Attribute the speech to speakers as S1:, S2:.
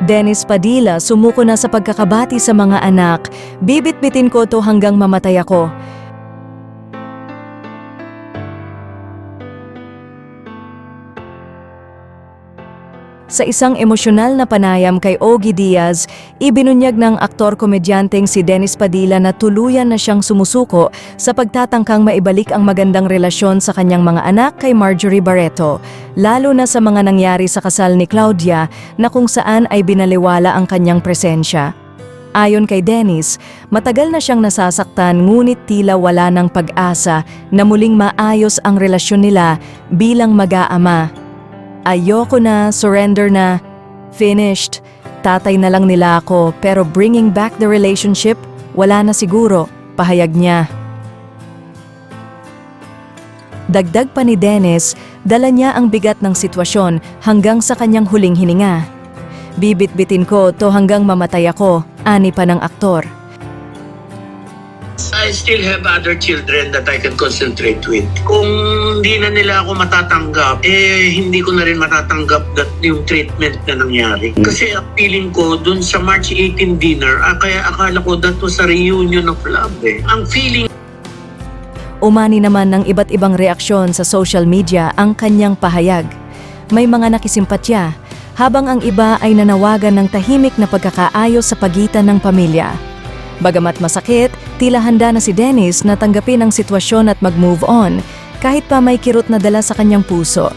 S1: Dennis Padilla, sumuko na sa pagkakabati sa mga anak. Bibit-bitin ko to hanggang mamatay ako. Sa isang emosyonal na panayam kay Ogie Diaz, ibinunyag ng aktor-komedyanteng si Dennis Padilla na tuluyan na siyang sumusuko sa pagtatangkang maibalik ang magandang relasyon sa kanyang mga anak kay Marjorie Barreto, lalo na sa mga nangyari sa kasal ni Claudia na kung saan ay binaliwala ang kanyang presensya. Ayon kay Dennis, matagal na siyang nasasaktan ngunit tila wala ng pag-asa na muling maayos ang relasyon nila bilang mag-aama. Ayoko na, surrender na, finished, tatay na lang nila ako pero bringing back the relationship, wala na siguro, pahayag niya. Dagdag pa ni Dennis, dala niya ang bigat ng sitwasyon hanggang sa kanyang huling hininga. Bibit-bitin ko to hanggang mamatay ako, ani pa ng aktor.
S2: I still have other children that I can concentrate with. Kung hindi na nila ako matatanggap, hindi ko na rin matatanggap that yung treatment na nangyari. Kasi ang feeling ko dun sa March 18 dinner, kaya akala ko that was a reunion of love. Ang feeling
S1: Umani naman ng iba't ibang reaksyon sa social media ang kanyang pahayag. May mga nakisimpatya, habang ang iba ay nanawagan ng tahimik na pagkakaayos sa pagitan ng pamilya. Bagamat masakit, tila handa na si Dennis na tanggapin ang sitwasyon at mag-move on, kahit pa may kirot na dala sa kanyang puso.